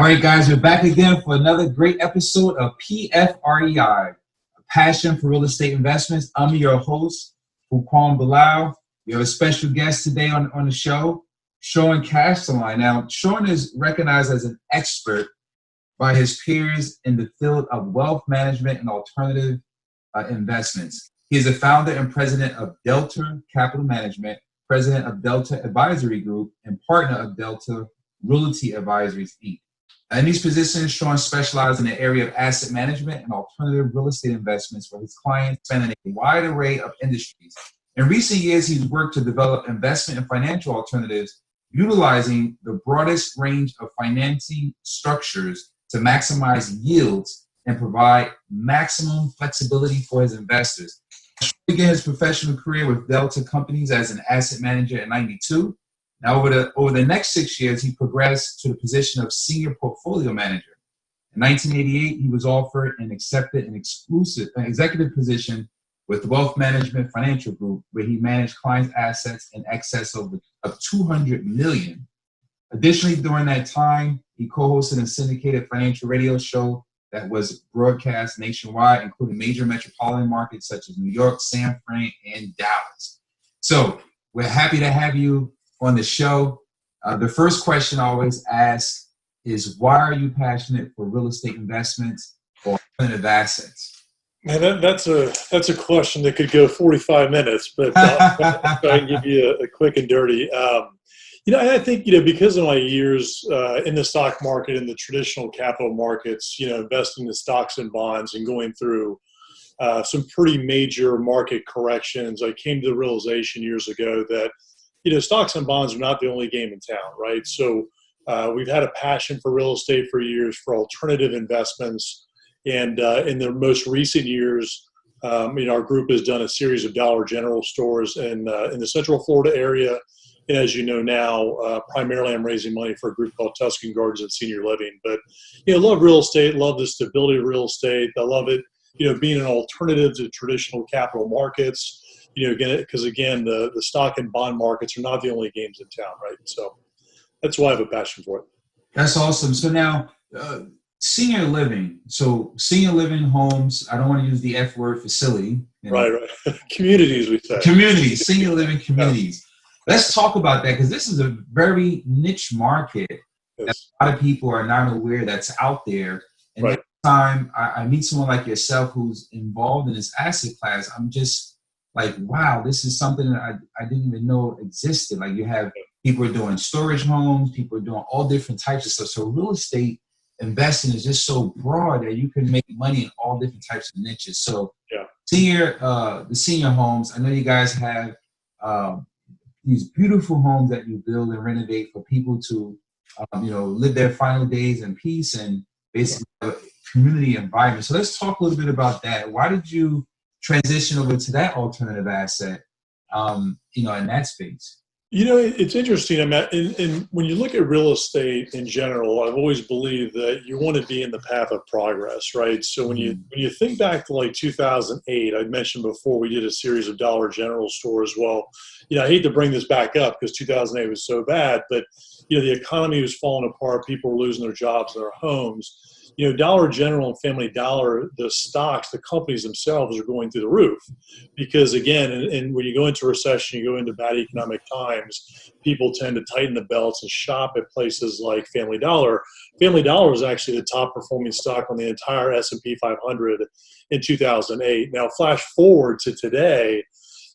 right, guys, we're back again for another great episode of PFREI, a passion for real estate investments. I'm your host, Fuquan Bilal. We have a special guest today on the show, Sean Casterline. Now, Sean is recognized as an expert by his peers in the field of wealth management and alternative investments. He is the founder and president of Delta Capital Management, president of Delta Advisory Group, and partner of Delta Realty Advisories, Inc. In these positions, Sean specializes in the area of asset management and alternative real estate investments for his clients spanning a wide array of industries. In recent years, he's worked to develop investment and financial alternatives, utilizing the broadest range of financing structures to maximize yields and provide maximum flexibility for his investors. Sean began his professional career with Delta Companies as an asset manager in '92. Now, over the next 6 years, he progressed to the position of senior portfolio manager. In 1988, he was offered and accepted an executive position with the Wealth Management Financial Group, where he managed clients' assets in excess of $200 million. Additionally, during that time, he co-hosted a syndicated financial radio show that was broadcast nationwide, including major metropolitan markets such as New York, San Fran, and Dallas. So we're happy to have you on the show. The first question I always ask is, why are you passionate for real estate investments or alternative assets? Man, that's a question that could go 45 minutes, but I'll try and give you a quick and dirty. I think, because of my years in the stock market and the traditional capital markets, investing in stocks and bonds and going through some pretty major market corrections, I came to the realization years ago that stocks and bonds are not the only game in town, right? So we've had a passion for real estate for years, for alternative investments. And in the most recent years, our group has done a series of Dollar General stores in the Central Florida area. And as you know now, primarily I'm raising money for a group called Tuscan Gardens and Senior Living. But, love real estate, love the stability of real estate. I love it, being an alternative to traditional capital markets. Because again, the stock and bond markets are not the only games in town, right? So that's why I have a passion for it. That's awesome. So now, senior living. So senior living homes, I don't want to use the F word, facility. Right. Communities, we say. Communities, senior living communities. Yeah. Let's talk about that, because this is a very niche market that a lot of people are not aware that's out there. And right. Every time I meet someone like yourself who's involved in this asset class, I'm just like, wow, this is something that I didn't even know existed. Like, you have people are doing storage homes, people are doing all different types of stuff. So real estate investing is just so broad that you can make money in all different types of niches. So the senior homes, I know you guys have these beautiful homes that you build and renovate for people to, live their final days in peace and basically a community environment. So let's talk a little bit about that. Why did you transition over to that alternative asset, in that space? It's interesting. And when you look at real estate in general, I've always believed that you want to be in the path of progress, right? So when you think back to like 2008, I mentioned before we did a series of Dollar General stores. Well, I hate to bring this back up because 2008 was so bad, but the economy was falling apart. People were losing their jobs and their homes. Dollar General and Family Dollar, the stocks, the companies themselves are going through the roof because, again, and when you go into recession, you go into bad economic times, people tend to tighten the belts and shop at places like Family Dollar. Family Dollar was actually the top performing stock on the entire S&P 500 in 2008. Now, flash forward to today,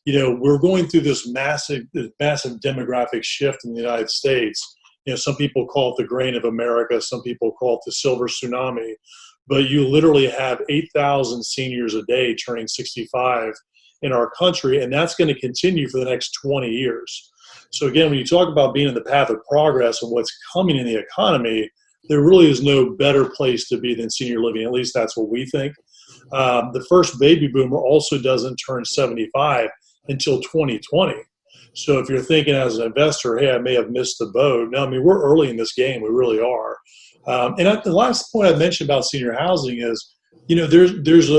we're going through this massive demographic shift in the United States. Some people call it the grain of America. Some people call it the silver tsunami. But you literally have 8,000 seniors a day turning 65 in our country, and that's going to continue for the next 20 years. So again, when you talk about being in the path of progress and what's coming in the economy, there really is no better place to be than senior living. At least that's what we think. The first baby boomer also doesn't turn 75 until 2020. So if you're thinking as an investor, hey, I may have missed the boat. No, we're early in this game. We really are. And the last point I mentioned about senior housing is, there's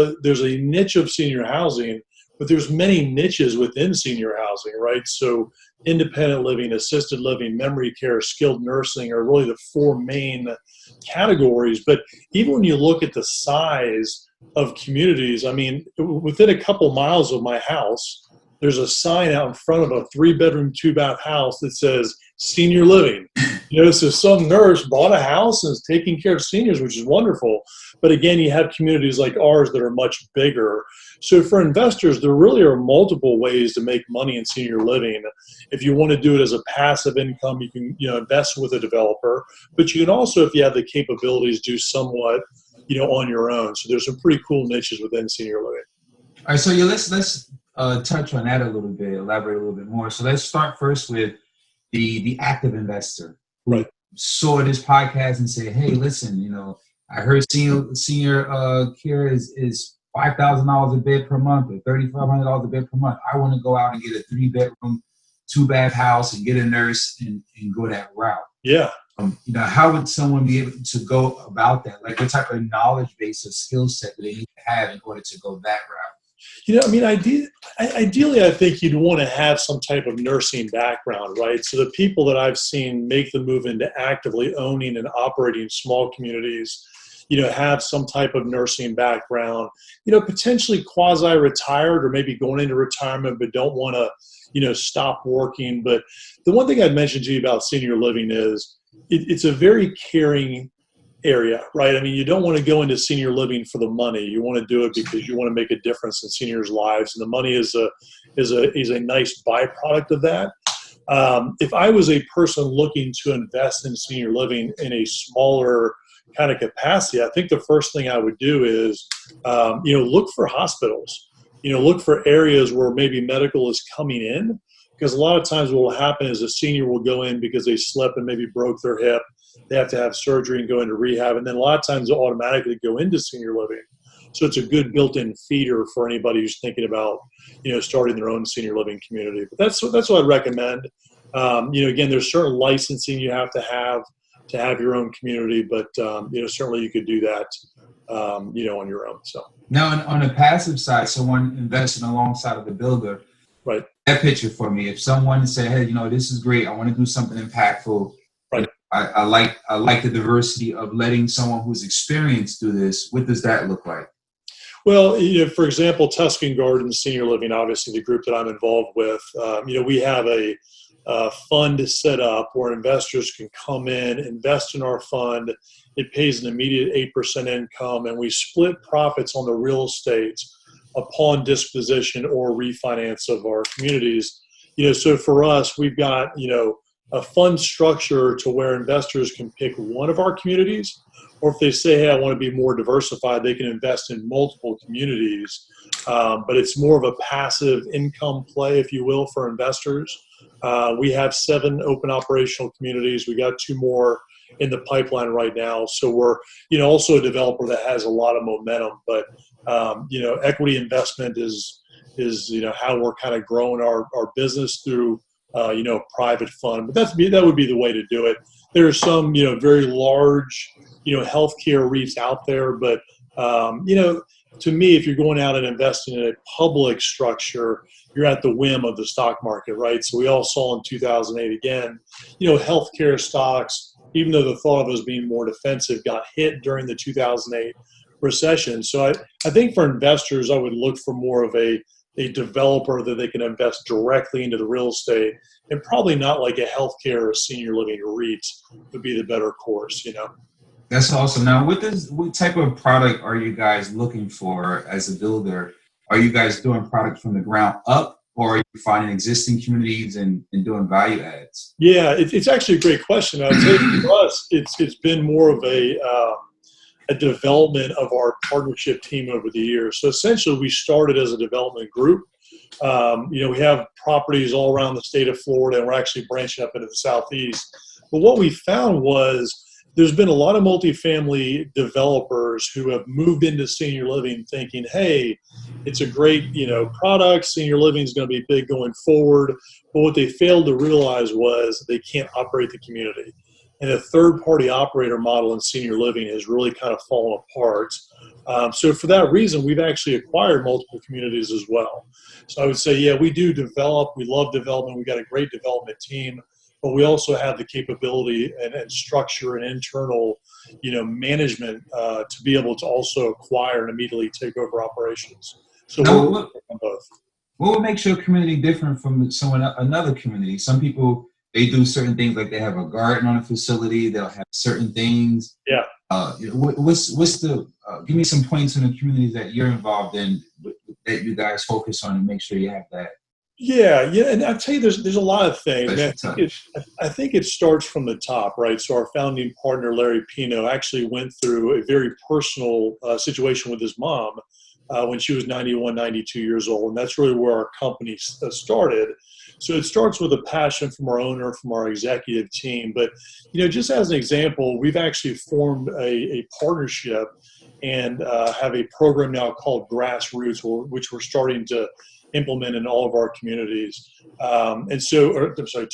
a niche of senior housing but there's many niches within senior housing, right? So independent living, assisted living, memory care, skilled nursing are really the four main categories. But even when you look at the size of communities, I mean, within a couple miles of my house, there's a sign out in front of a 3-bedroom, 2-bath house that says senior living. So some nurse bought a house and is taking care of seniors, which is wonderful. But again, you have communities like ours that are much bigger. So for investors, there really are multiple ways to make money in senior living. If you want to do it as a passive income, you can invest with a developer. But you can also, if you have the capabilities, do somewhat on your own. So there's some pretty cool niches within senior living. All right, so let's touch on that a little bit, elaborate a little bit more. So let's start first with the active investor who Right. saw this podcast and said, "Hey, listen, I heard senior care is $5,000 a bed per month or $3,500 a bed per month. I want to go out and get a 3-bedroom, 2-bath house and get a nurse and go that route." Yeah. How would someone be able to go about that? Like, what type of knowledge base or skill set do they need to have in order to go that route? Ideally, I think you'd want to have some type of nursing background, right? So the people that I've seen make the move into actively owning and operating small communities, have some type of nursing background, potentially quasi-retired or maybe going into retirement, but don't want to, stop working. But the one thing I'd mention to you about senior living is it's a very caring area, right? I mean, you don't want to go into senior living for the money. You want to do it because you want to make a difference in seniors' lives, and the money is a nice byproduct of that. If I was a person looking to invest in senior living in a smaller kind of capacity, I think the first thing I would do is, look for hospitals. Look for areas where maybe medical is coming in, because a lot of times what will happen is a senior will go in because they slipped and maybe broke their hip. They have to have surgery and go into rehab, and then a lot of times they'll automatically go into senior living. So it's a good built-in feeder for anybody who's thinking about, starting their own senior living community. But that's what I'd recommend. Again, there's certain licensing you have to have your own community, but certainly you could do that, on your own. So Now, on the passive side, someone investing alongside of the builder, right. That picture for me. If someone said, "Hey, this is great. I want to do something impactful." Right. I like the diversity of letting someone who's experienced do this. What does that look like? Well, for example, Tuscan Gardens Senior Living, obviously the group that I'm involved with, we have a fund set up where investors can come in, invest in our fund. It pays an immediate 8% income, and we split profits on the real estate upon disposition or refinance of our communities. So for us, we've got, a fund structure to where investors can pick one of our communities, or if they say, "Hey, I want to be more diversified," they can invest in multiple communities. But it's more of a passive income play, if you will, for investors. We have 7 open operational communities. We got 2 more in the pipeline right now. So we're, also a developer that has a lot of momentum. But, equity investment is how we're kind of growing our business through, private fund. But that would be the way to do it. There are some, very large, healthcare REITs out there. But, to me, if you're going out and investing in a public structure, you're at the whim of the stock market, right? So we all saw in 2008 again, healthcare stocks, even though the thought of it as being more defensive, got hit during the 2008 recession. So I think for investors, I would look for more of a developer that they can invest directly into the real estate, and probably not like a healthcare or senior living REIT would be the better course, That's awesome. Now, what type of product are you guys looking for as a builder? Are you guys doing product from the ground up, or are you finding existing communities and doing value adds? Yeah, it's actually a great question. I'd say for us, it's been more of a development of our partnership team over the years. So essentially, we started as a development group. We have properties all around the state of Florida, and we're actually branching up into the Southeast. But what we found was there's been a lot of multifamily developers who have moved into senior living thinking, "Hey, it's a great, product. Senior living is going to be big going forward." But what they failed to realize was they can't operate the community. And the third-party operator model in senior living has really kind of fallen apart, So for that reason, we've actually acquired multiple communities as well. So I would say, yeah, we do develop. We love development. We've got a great development team, but we also have the capability and structure and internal, management to be able to also acquire and immediately take over operations. So Now, we're what, on both. what makes your community different from another community? Some people, they do certain things, like they have a garden on a facility. They'll have certain things. Yeah. What's the give me some points in the communities that you're involved in that you guys focus on and make sure you have that Yeah, and I'll tell you, there's a lot of things. I special mean, touch. I think it starts from the top, right? So our founding partner, Larry Pino, actually went through a very personal situation with his mom when she was 91, 92 years old. And that's really where our company started. So it starts with a passion from our owner, from our executive team. But, just as an example, we've actually formed a partnership and have a program now called Grassroots, which we're starting to implement in all of our communities.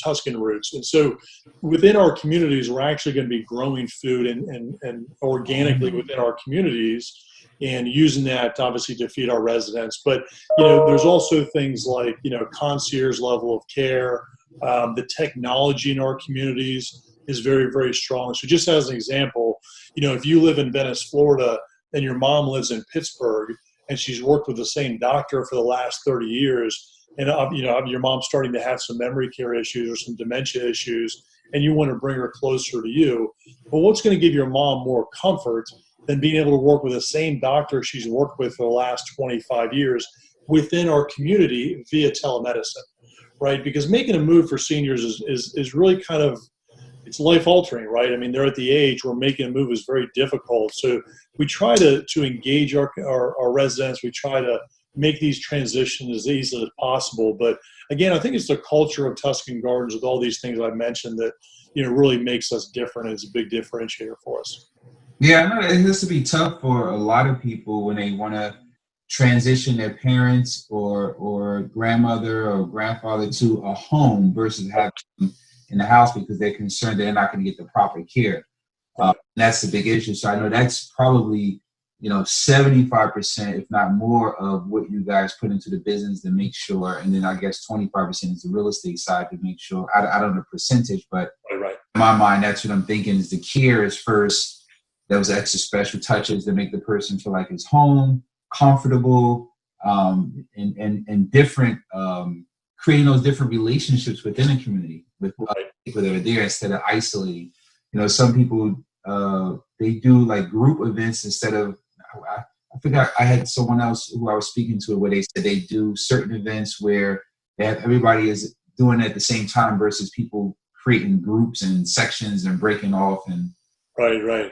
Tuscan Roots. And so within our communities, we're actually going to be growing food and organically within our communities and using that obviously to feed our residents. But, there's also things like, concierge level of care. The technology in our communities is very, very strong. So just as an example, if you live in Venice, Florida, and your mom lives in Pittsburgh, and she's worked with the same doctor for the last 30 years, and your mom's starting to have some memory care issues or some dementia issues, and you want to bring her closer to you. But what's going to give your mom more comfort than being able to work with the same doctor she's worked with for the last 25 years within our community via telemedicine, right? Because making a move for seniors is really kind of, it's life altering, right? I mean, they're at the age where making a move is very difficult. So we try to engage our residents. We try to make these transitions as easy as possible. But again, I think it's the culture of Tuscan Gardens with all these things I've mentioned that, really makes us different. It's a big differentiator for us. Yeah, I know it has to be tough for a lot of people when they want to transition their parents or grandmother or grandfather to a home versus having them in the house because they're concerned that they're not going to get the proper care. That's the big issue. So I know that's probably 75%, if not more, of what you guys put into the business to make sure. And then I guess 25% is the real estate side to make sure. I don't know the percentage, but Right. in my mind, that's what I'm thinking is the care is first. Those extra special touches that make the person feel like it's home, comfortable, and different, creating those different relationships within a community with other people that are there instead of isolating. Some people, they do like group events instead of, I forgot, I had someone else who I was speaking to where they said they do certain events where they have everybody is doing it at the same time versus people creating groups and sections and breaking off and Right.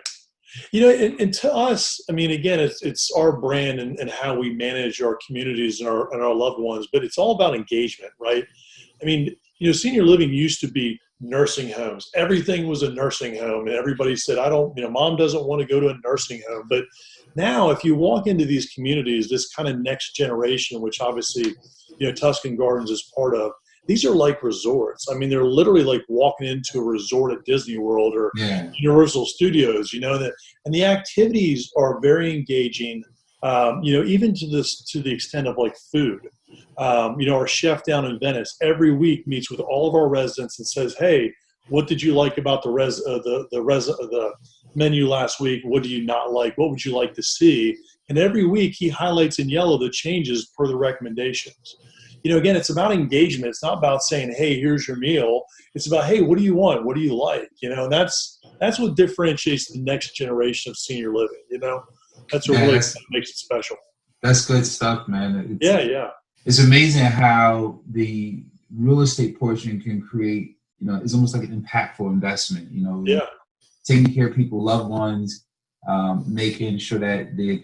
And to us, I mean, again, it's our brand and how we manage our communities and our loved ones, but it's all about engagement, right? I mean, senior living used to be nursing homes. Everything was a nursing home, and everybody said, mom doesn't want to go to a nursing home. But now, if you walk into these communities, this kind of next generation, which obviously, Tuscan Gardens is part of, these are like resorts. I mean, they're literally like walking into a resort at Disney World or Universal Studios, and the activities are very engaging, even to the extent of like food. Our chef down in Venice every week meets with all of our residents and says, "Hey, what did you like about the menu last week? What do you not like? What would you like to see?" And every week he highlights in yellow the changes per the recommendations. Again, it's about engagement. It's not about saying, "Hey, here's your meal." It's about, "Hey, what do you want? What do you like?" And that's what differentiates the next generation of senior living. That's what really makes it special. That's good stuff, man. Yeah. It's amazing how the real estate portion can create, it's almost like an impactful investment, taking care of people's loved ones, making sure that the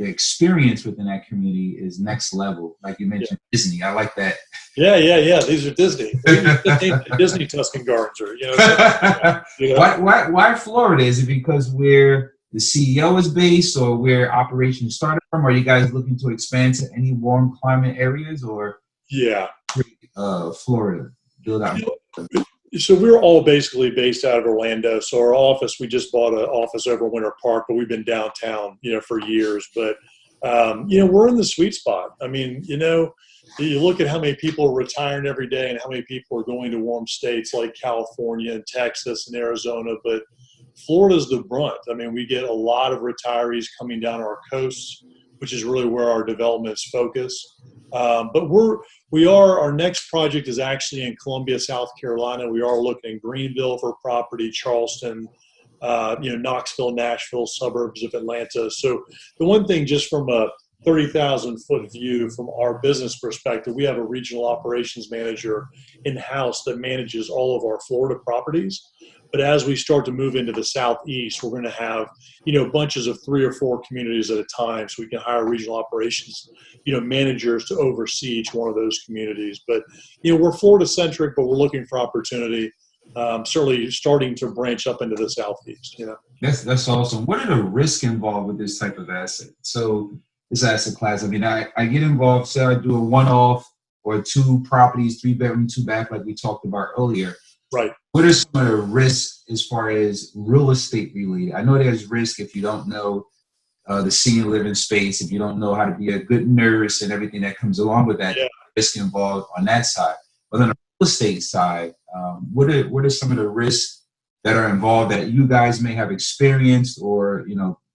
experience within that community is next level. Like you mentioned, Disney. I like that. Yeah. These are Disney. Disney Tuscan Gardens are, Why Florida? Is it because where the CEO is based or where operations started from? Are you guys looking to expand to any warm climate areas or Yeah. Florida? Build out. So we're all basically based out of Orlando. So our office, we just bought an office over Winter Park, but we've been downtown, for years. But, we're in the sweet spot. I mean, you look at how many people are retiring every day and how many people are going to warm states like California and Texas and Arizona. But Florida's the brunt. I mean, we get a lot of retirees coming down our coasts, which is really where our development's focus. But our next project is actually in Columbia, South Carolina. We are looking in Greenville for property, Charleston, Knoxville, Nashville, suburbs of Atlanta. So the one thing, just from a 30,000 foot view from our business perspective, we have a regional operations manager in-house that manages all of our Florida properties. But as we start to move into the Southeast, we're going to have, bunches of 3 or 4 communities at a time. So we can hire regional operations, managers to oversee each one of those communities. But, we're Florida centric, but we're looking for opportunity, certainly starting to branch up into the Southeast, That's awesome. What are the risks involved with this type of asset? So this asset class, I mean, I get involved, say I do a one-off or 2 properties, 3-bedroom, 2-bath, like we talked about earlier. Right. What are some of the risks as far as real estate related? I know there's risk if you don't know the senior living space, if you don't know how to be a good nurse and everything that comes along with that, risk involved on that side. But on the real estate side, what are some of the risks that are involved that you guys may have experienced, or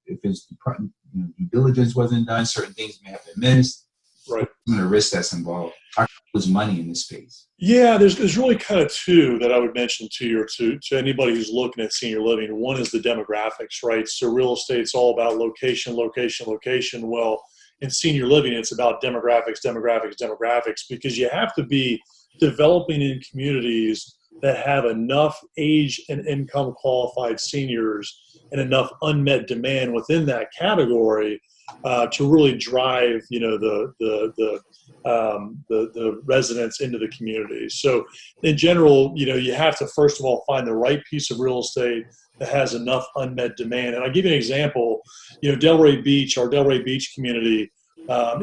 if it's due diligence wasn't done, certain things may have been missed. Right. Some of the risks that's involved. How was money in this space? Yeah, there's really kind of 2 that I would mention to you, or to anybody who's looking at senior living. One is the demographics, right? So real estate's all about location. Well, in senior living, it's about demographics, because you have to be developing in communities that have enough age and income qualified seniors and enough unmet demand within that category to really drive, the residents into the community. So in general, you have to first of all find the right piece of real estate that has enough unmet demand. And I'll give you an example. Delray Beach, our Delray Beach community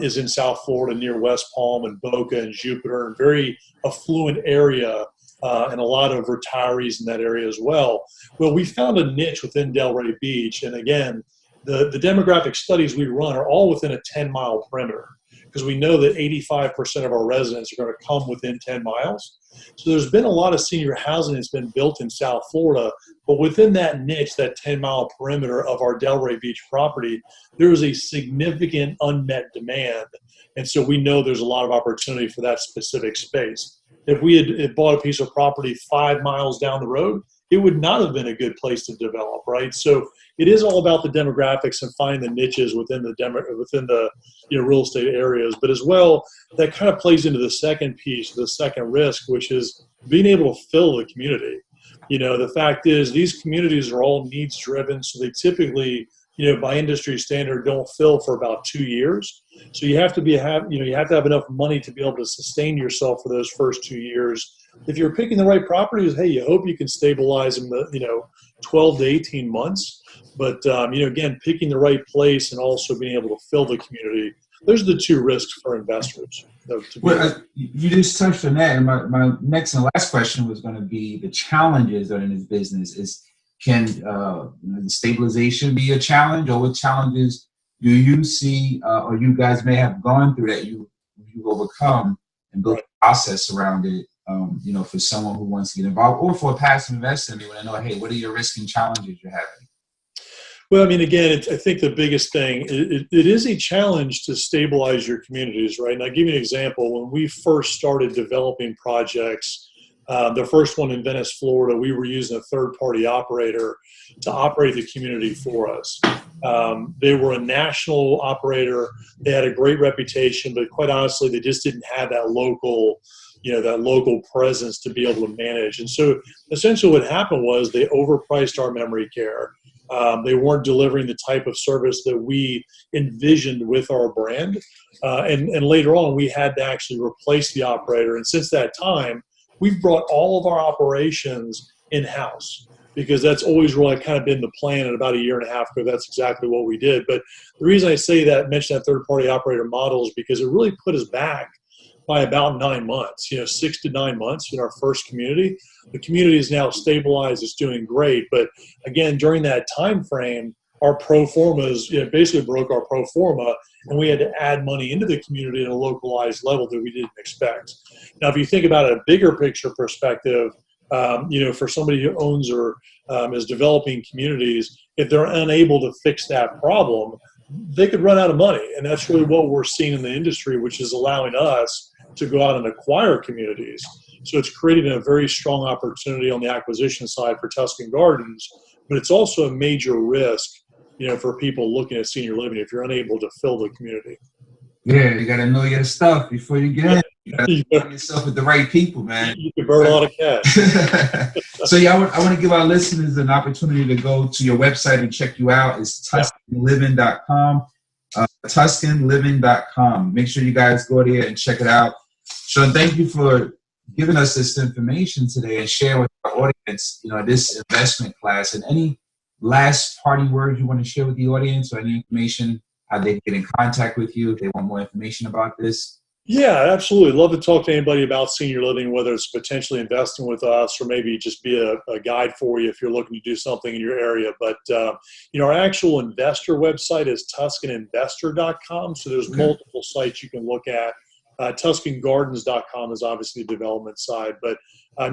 is in South Florida near West Palm and Boca and Jupiter, and very affluent area. And a lot of retirees in that area as well. Well, we found a niche within Delray Beach. And again, the demographic studies we run are all within a 10-mile perimeter, because we know that 85% of our residents are going to come within 10 miles. So there's been a lot of senior housing that's been built in South Florida, but within that niche, that 10-mile perimeter of our Delray Beach property, there is a significant unmet demand. And so we know there's a lot of opportunity for that specific space. If we had bought a piece of property 5 miles down the road, it would not have been a good place to develop, right? So it is all about the demographics and finding the niches within the real estate areas. But as well, that kind of plays into the second piece, the second risk, which is being able to fill the community. The fact is these communities are all needs driven, so they typically, by industry standard, don't fill for about 2 years. So you have to have enough money to be able to sustain yourself for those first 2 years. If you're picking the right properties, hey, you hope you can stabilize in the 12 to 18 months. But again, picking the right place and also being able to fill the community, those are the 2 risks for investors. You just touched on that, and my next and last question was going to be the challenges that are in this business. Can the stabilization be a challenge, or what challenges do you see, or you guys may have gone through that you've overcome and built a process around it? For someone who wants to get involved, or for a passive investor, they want to know, hey, what are your risks and challenges you're having? Well, I mean, again, I think the biggest thing, it is a challenge to stabilize your communities, right? And I'll give you an example. When we first started developing projects, the first one in Venice, Florida, we were using a third-party operator to operate the community for us. They were a national operator. They had a great reputation, but quite honestly, they just didn't have that local presence to be able to manage. And so essentially what happened was they overpriced our memory care. They weren't delivering the type of service that we envisioned with our brand. And later on, we had to actually replace the operator. And since that time, we've brought all of our operations in-house, because that's always really kind of been the plan. And about a year and a half ago, that's exactly what we did. But the reason I say that, mention that third-party operator model, is because it really put us back by about 9 months, 6 to 9 months in our first community. The community is now stabilized, it's doing great. But again, during that time frame, our pro formas basically broke our pro forma, and we had to add money into the community at a localized level that we didn't expect. Now, if you think about it, a bigger picture perspective, for somebody who owns or is developing communities, if they're unable to fix that problem, they could run out of money. And that's really what we're seeing in the industry, which is allowing us to go out and acquire communities. So it's creating a very strong opportunity on the acquisition side for Tuscan Gardens, but it's also a major risk, for people looking at senior living if you're unable to fill the community. Yeah, you got to know your stuff before you get in. You got to put yourself with the right people, man. You can burn a lot of cash. So yeah, I want to give our listeners an opportunity to go to your website and check you out. It's TuscanLiving.com. TuscanLiving.com. Make sure you guys go there and check it out. Sean, thank you for giving us this information today and sharing with our audience, this investment class. And any last parting words you want to share with the audience, or any information, how they get in contact with you if they want more information about this? Yeah, absolutely. Love to talk to anybody about senior living, whether it's potentially investing with us or maybe just be a guide for you if you're looking to do something in your area. But, our actual investor website is TuscanInvestor.com. So there's multiple sites you can look at. TuscanGardens.com is obviously the development side, but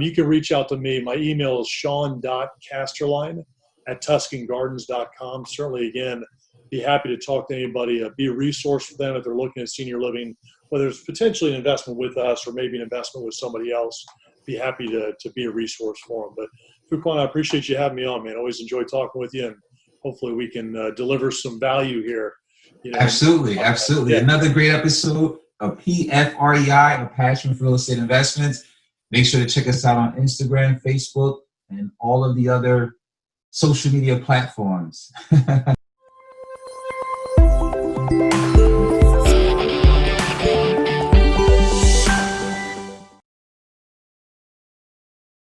you can reach out to me. My email is sean.casterline@TuscanGardens.com. Certainly, again, be happy to talk to anybody, be a resource for them if they're looking at senior living, whether it's potentially an investment with us or maybe an investment with somebody else. Be happy to be a resource for them. But Fuquan, I appreciate you having me on, man. Always enjoy talking with you, and hopefully we can deliver some value here. Absolutely. Yeah. Another great episode of PFREI, A Passion for Real Estate Investments. Make sure to check us out on Instagram, Facebook, and all of the other social media platforms.